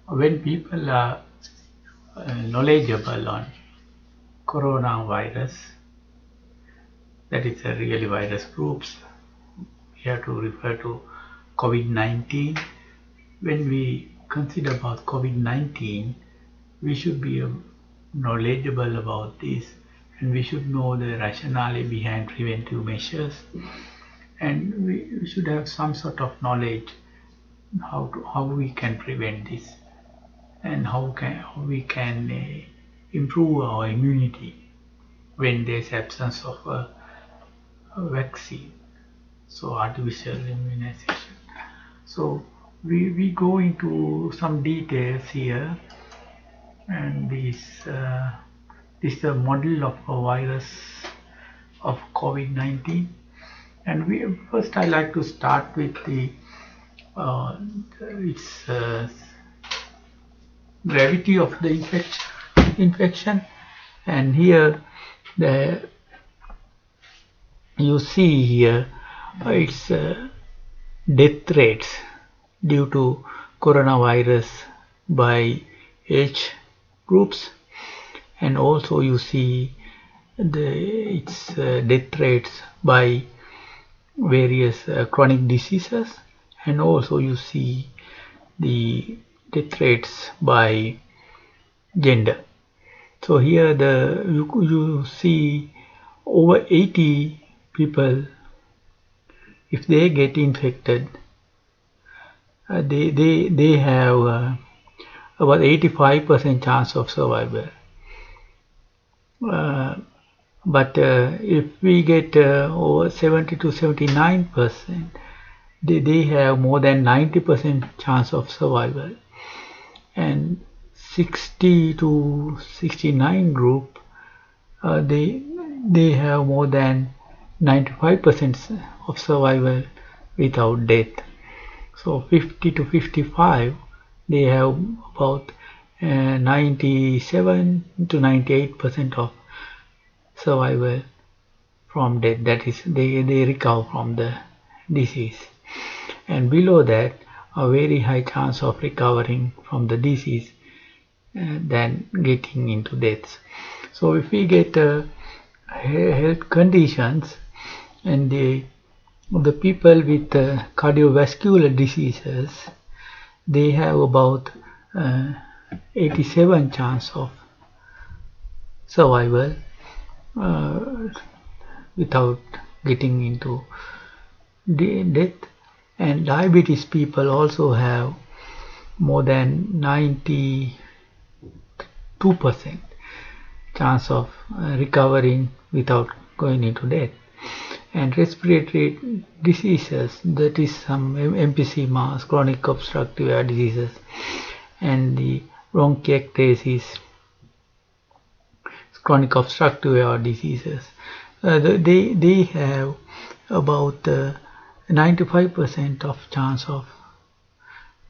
when people are knowledgeable on coronavirus, that is a really virus groups, we have to refer to COVID-19. When we consider about COVID-19, we should be knowledgeable about this, and we should know the rationale behind preventive measures, and we should have some sort of knowledge how we can prevent this, and how we can improve our immunity when there's absence of a vaccine, so artificial immunization. So we go into some details here, and this is the model of a virus of COVID-19. And first I like to start with the its gravity of the infection. And here the you see here its death rates due to coronavirus by age groups, and also you see its death rates by various chronic diseases, and also you see the death rates by gender. So here you see over 80 people, if they get infected, they have about 85% chance of survival. But if we get over 70 to 79%, they have more than 90% chance of survival. And 60 to 69 group, they have more than 95% of survival without death. So 50 to 55, they have about 97 to 98% of survival from death, that is they recover from the disease. And below that, a very high chance of recovering from the disease than getting into deaths. So if we get health conditions, and the people with cardiovascular diseases, they have about 87 chance of survival without getting into death. And diabetes people also have more than 92% chance of recovering without going into death. And respiratory diseases, that is some emphysema, chronic obstructive air diseases, and the bronchiectasis, chronic obstructive air diseases, they have about 95% of chance of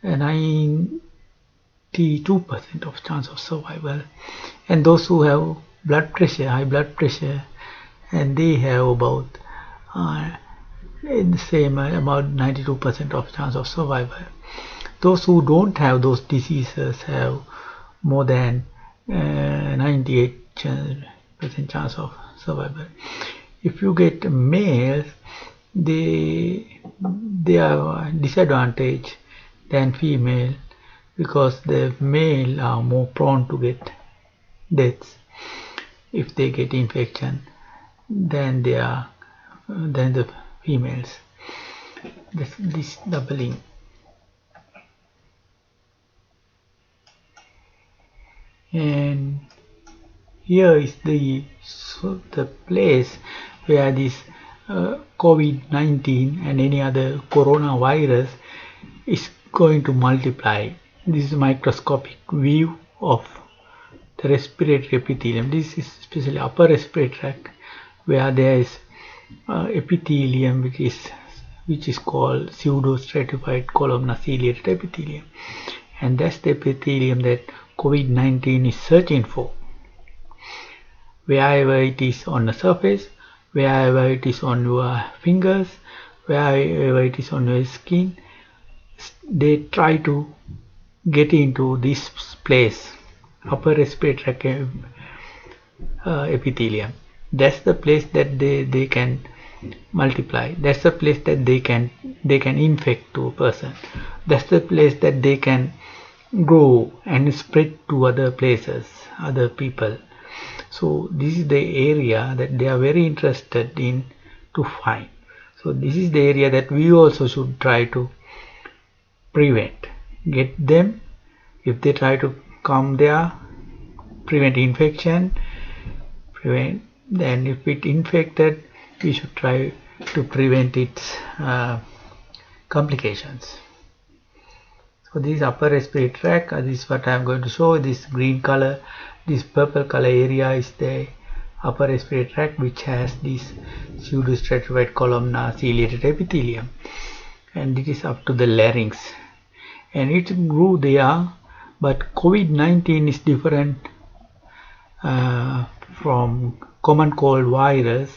92% of chance of survival. And those who have blood pressure, high blood pressure, and they have about the same about 92% of chance of survival. Those who don't have those diseases have more than 98% chance of survival. If you get males, they are disadvantaged than female, because the male are more prone to get deaths if they get infection than the females. This doubling. And here is the place where this COVID-19 and any other coronavirus is going to multiply. This is a microscopic view of the respiratory epithelium. This is especially upper respiratory tract, where there is epithelium which is called pseudostratified columnar ciliated epithelium, and that's the epithelium that COVID-19 is searching for. Wherever it is on the surface, wherever it is on your fingers, wherever it is on your skin, they try to get into this place, upper respiratory tract epithelium. That's the place that they can multiply. That's the place that they can infect to a person. That's the place that they can grow and spread to other places, other people. So this is the area that they are very interested in to find. So this is the area that we also should try to prevent. Get them, if they try to come there, prevent infection, prevent. Then if it infected, we should try to prevent its complications. So this upper respiratory tract, this is what I am going to show. This green color, this purple color area is the upper respiratory tract, which has this pseudostratified columnar ciliated epithelium, and it is up to the larynx, and it grew there. But COVID-19 is different from common cold virus,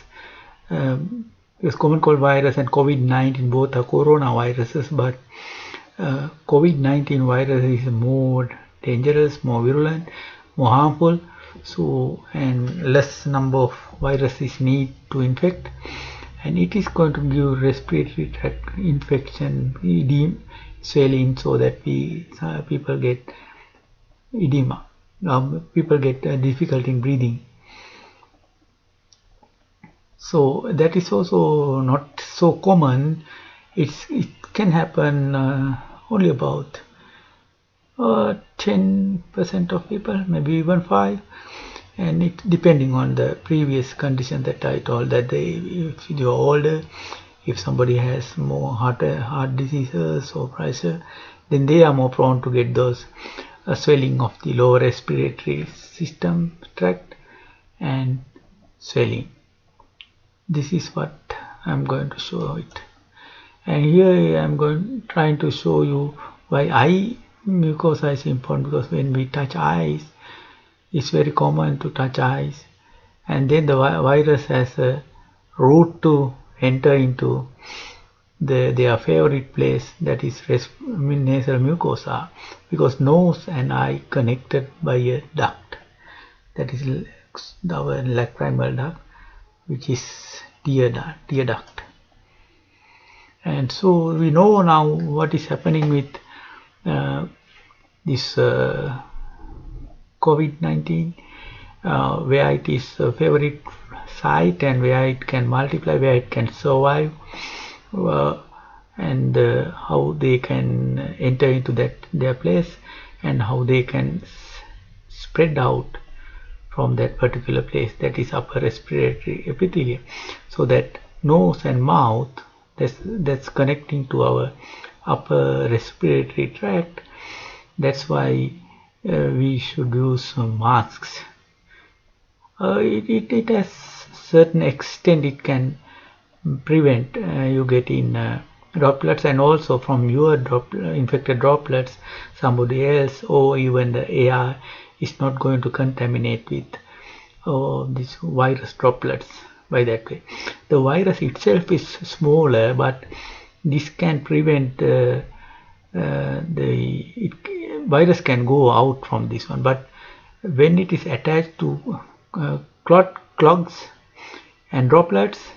because common cold virus and COVID-19 both are coronaviruses, but COVID-19 virus is more dangerous, more virulent, more harmful. So, and less number of viruses need to infect, and it is going to give respiratory tract infection, edema, swelling, so that people get edema. People get difficulty in breathing. So that is also not so common. It can happen only about 10% of people, maybe even 5%, and it depending on the previous condition that I told, that if you're older, if somebody has more heart diseases or pressure, then they are more prone to get those swelling of the lower respiratory system tract and swelling. This is what I'm going to show it, and here I'm trying to show you why eye mucosa is important, because when we touch eyes, it's very common to touch eyes, and then the virus has a route to enter into their favorite place, that is nasal mucosa, because nose and eye connected by a duct, that is our lacrimal duct, which is tear duct. And so we know now what is happening with this COVID-19, where it is a favorite site, and where it can multiply, where it can survive, and how they can enter into their place, and how they can spread out from that particular place, that is upper respiratory epithelium. So that nose and mouth, that's connecting to our upper respiratory tract. That's why we should use masks. It has certain extent it can prevent you getting droplets, and also from your infected droplets, somebody else or even the air is not going to contaminate with these virus droplets by that way. The virus itself is smaller, but this can prevent virus can go out from this one. But when it is attached to clogs and droplets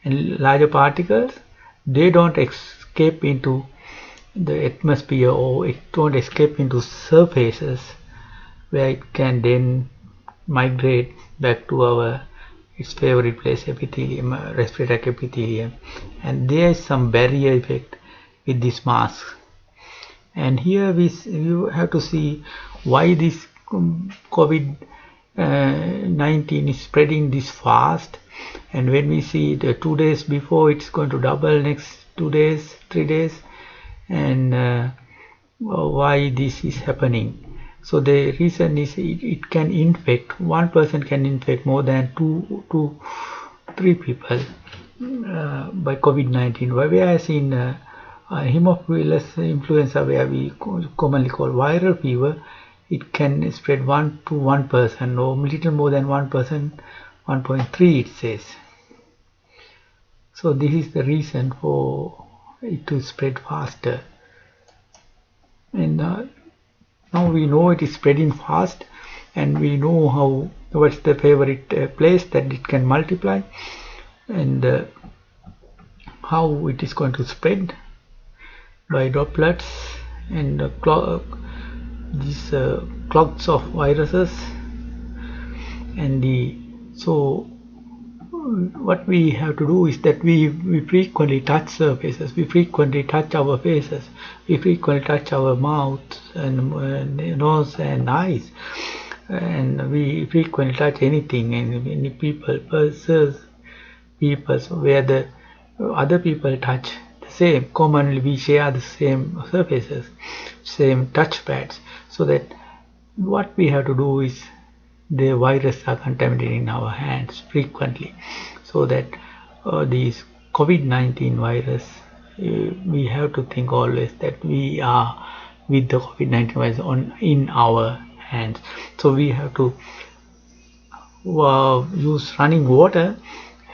and larger particles, they don't escape into the atmosphere, or it don't escape into surfaces where it can then migrate back to its favorite place, epithelium, respiratory epithelium, and there is some barrier effect with this mask. And here you have to see why this COVID-19 is spreading this fast. And when we see the 2 days before, it's going to double next 2 days, 3 days, and why this is happening. So the reason is it can infect, one person can infect more than 2 to 3 people by COVID-19, whereas in Haemophilus influenza, where we commonly call viral fever, it can spread 1 to 1 person, or little more than 1 person, 1.3 it says. So this is the reason for it to spread faster. And Now we know it is spreading fast, and we know what's the favorite place that it can multiply, and how it is going to spread by droplets and these clots of viruses. And so what we have to do is that we frequently touch surfaces, we frequently touch our faces, we frequently touch our mouth and nose and eyes, and we frequently touch anything and any people, persons, people where the other people touch the same. Commonly we share the same surfaces, same touch pads, so that what we have to do is the virus are contaminated in our hands frequently, so that these COVID-19 virus, we have to think always that we are with the COVID-19 virus in our hands. So we have to use running water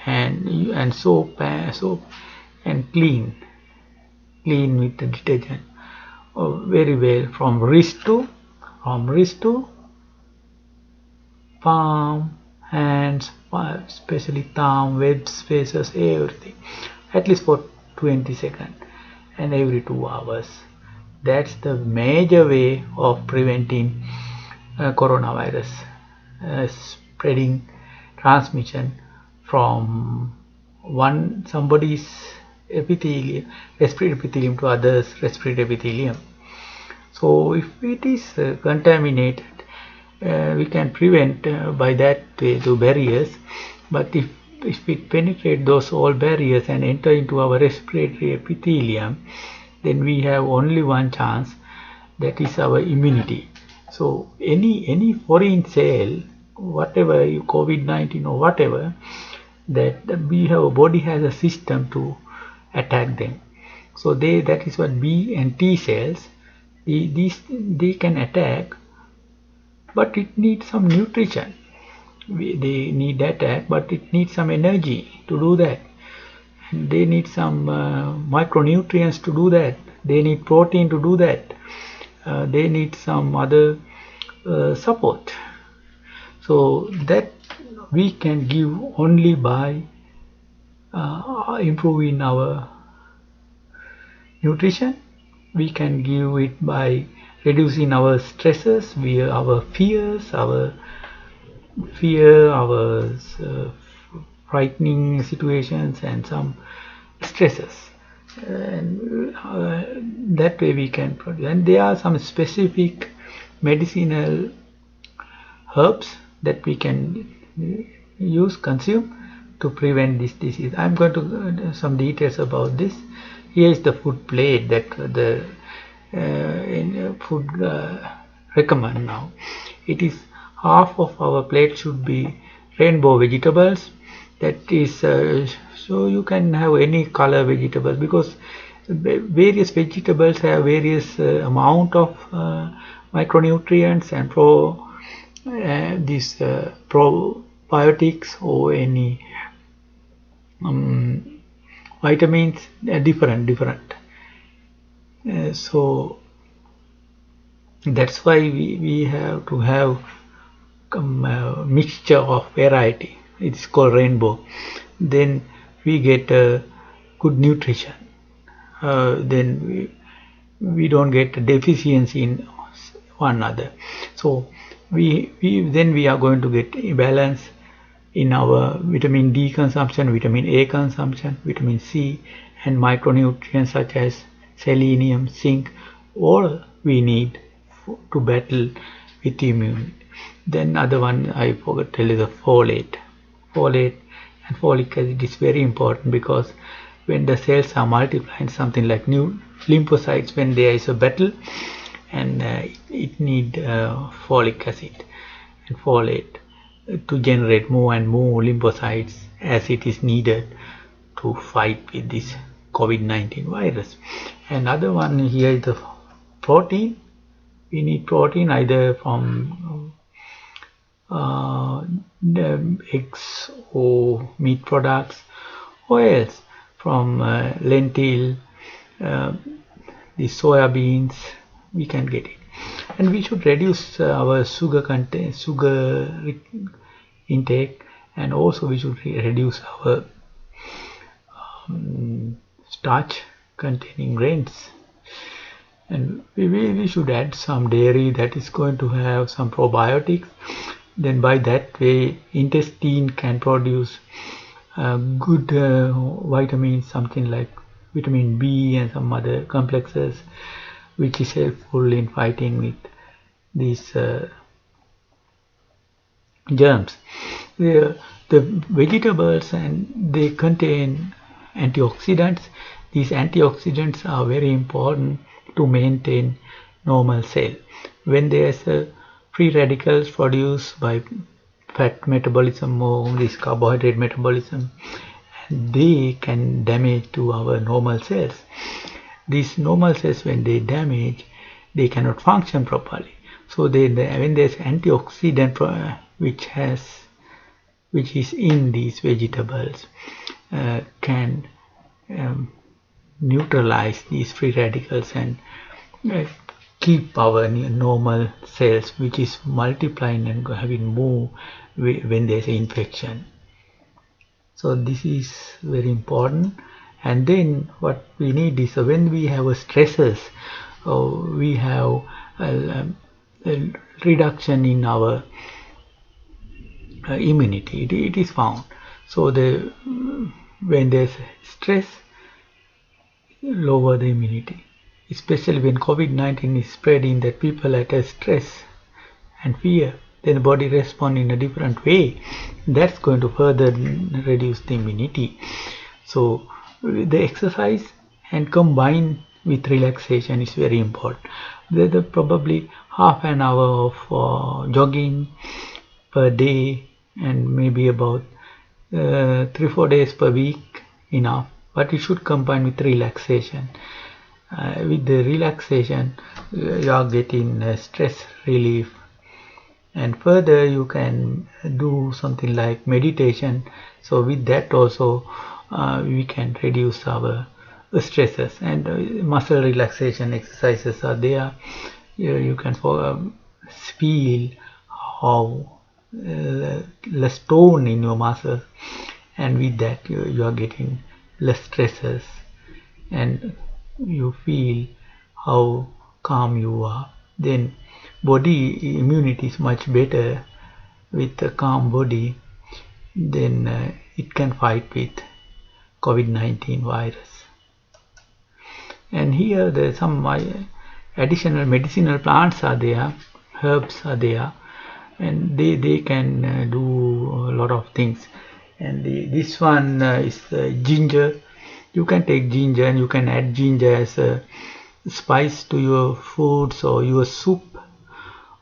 and soap and clean with the detergent very well from wrist to palm, hands, especially thumb, webs, faces, everything, at least for 20 seconds and every 2 hours. That's the major way of preventing coronavirus spreading, transmission from somebody's respiratory epithelium to others' respiratory epithelium. So if it is contaminated, we can prevent by that way through barriers, but if it penetrates those all barriers and enter into our respiratory epithelium, then we have only one chance, that is our immunity. So any foreign cell, whatever COVID-19 or whatever, that our body has a system to attack them. So that is what B and T cells, they can attack, but it needs some nutrition. They need attack, but it needs some energy to do that. And they need some micronutrients to do that. They need protein to do that. They need some other support. So that we can give only by improving our nutrition. We can give it by reducing our stresses, our fears, our frightening situations and some stresses, and that way we can produce. And there are some specific medicinal herbs that we can consume to prevent this disease. I'm going to some details about this. Here is the food plate that the food recommend now. It is half of our plate should be rainbow vegetables. That is so you can have any color vegetables, because various vegetables have various amount of micronutrients and probiotics or any vitamins are different. So that's why we have to have a mixture of variety. It's called rainbow. Then we get good nutrition. Then we don't get deficiency in one another. So we are going to get a balance in our vitamin D consumption, vitamin A consumption, vitamin C, and micronutrients such as selenium, zinc, all we need to battle with immunity. Then other one I forgot to tell you, the folate and folic acid is very important, because when the cells are multiplying, something like new lymphocytes, when there is a battle, and it need folic acid and folate to generate more and more lymphocytes as it is needed to fight with this COVID-19 virus. Another one here is the protein. We need protein either from eggs or meat products, or else from lentil, the soya beans, we can get it. And we should reduce our sugar intake, and also we should reduce our starch containing grains. And we should add some dairy that is going to have some probiotics. Then by that way intestine can produce good vitamins, something like vitamin B and some other complexes, which is helpful in fighting with these germs. The vegetables, and they contain antioxidants. These antioxidants are very important to maintain normal cell. When there's free radicals produced by fat metabolism or this carbohydrate metabolism, they can damage to our normal cells. These normal cells, when they damage, they cannot function properly. So when there's antioxidant which is in these vegetables, can neutralize these free radicals and keep our normal cells, which is multiplying and having more when there's an infection. So this is very important. And then what we need is when we have stresses, we have a reduction in our immunity. It is found. So when there's stress, lower the immunity, especially when COVID-19 is spreading, that people are at stress and fear, then the body responds in a different way. That's going to further reduce the immunity. So the exercise and combine with relaxation is very important. The probably half an hour of jogging per day, and maybe about 3-4 days per week enough, but it should combine with relaxation. With the relaxation, you are getting stress relief, and further you can do something like meditation. So with that also we can reduce our stresses. And muscle relaxation exercises are there. You can feel how less tone in your muscles, and with that you are getting less stresses, and you feel how calm you are. Then body immunity is much better. With a calm body, then it can fight with COVID-19 virus. And here there's some additional medicinal plants are there, herbs are there, and they can do a lot of things. And this one is ginger. You can take ginger and you can add ginger as a spice to your foods or your soup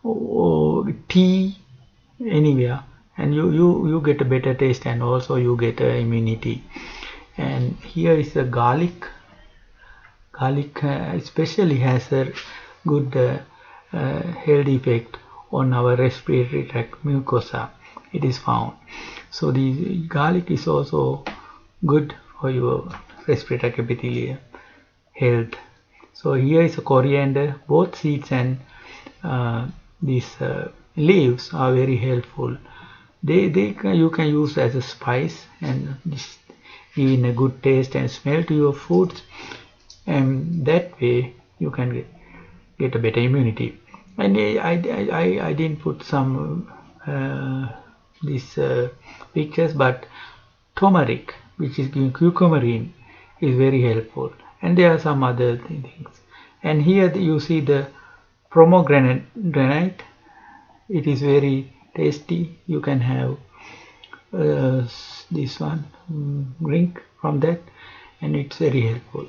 or tea, anywhere, and you get a better taste, and also you get immunity. And here is a garlic. Garlic especially has a good health effect on our respiratory tract mucosa. It is found. So the garlic is also good for your respiratory tract epithelial health. So here is a coriander. Both seeds and these leaves are very helpful. You can use as a spice, and giving a good taste and smell to your foods, and that way you can get a better immunity. And I didn't put some these pictures, but turmeric, which is curcumin, is very helpful, and there are some other things. And here you see the pomegranate. It is very tasty. You can have this one drink from that, and it's very helpful.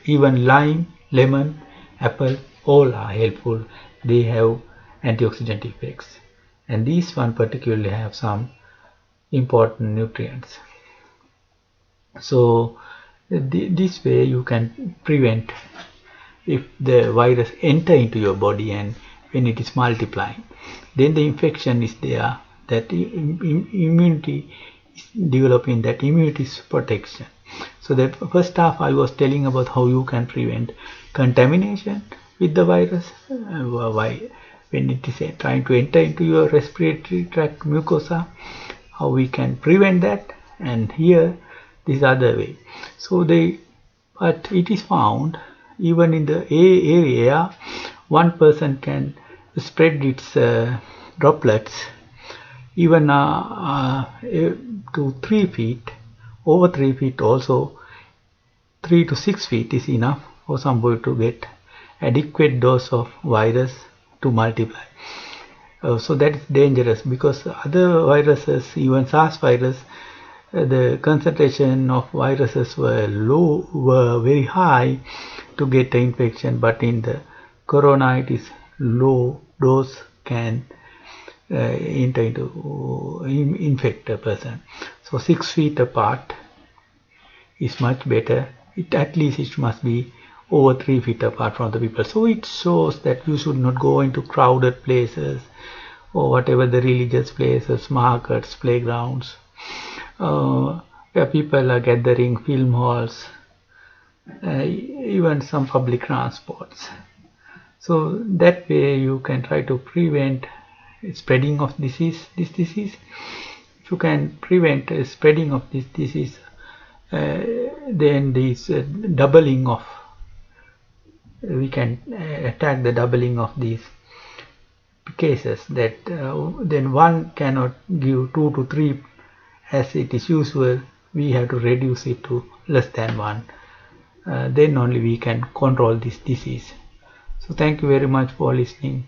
Even lime, lemon, apple, all are helpful. They have antioxidant effects, and these one particularly have some important nutrients. So this way you can prevent if the virus enter into your body, and when it is multiplying, then the infection is there, that immunity is developing, that immunity is protection. So the first half I was telling about how you can prevent contamination, with the virus, when it is trying to enter into your respiratory tract mucosa, how we can prevent that. And here this other way. So but it is found even in the area, one person can spread its droplets even to 3 feet, over 3 feet also. 3 to 6 feet is enough for somebody to get adequate dose of virus to multiply. So that is dangerous, because other viruses, even SARS virus, the concentration of viruses were very high to get the infection, but in the corona it is low dose can enter into infect a person. So 6 feet apart is much better. At least it must be over 3 feet apart from the people. So it shows that you should not go into crowded places or whatever the religious places, markets, playgrounds, where people are gathering, film halls, even some public transports. So that way you can try to prevent spreading of this disease. If you can prevent spreading of this disease, then this doubling of, we can attack the doubling of these cases, that then one cannot give 2 to 3 as it is usual. We have to reduce it to less than 1. Then only we can control this disease. So thank you very much for listening.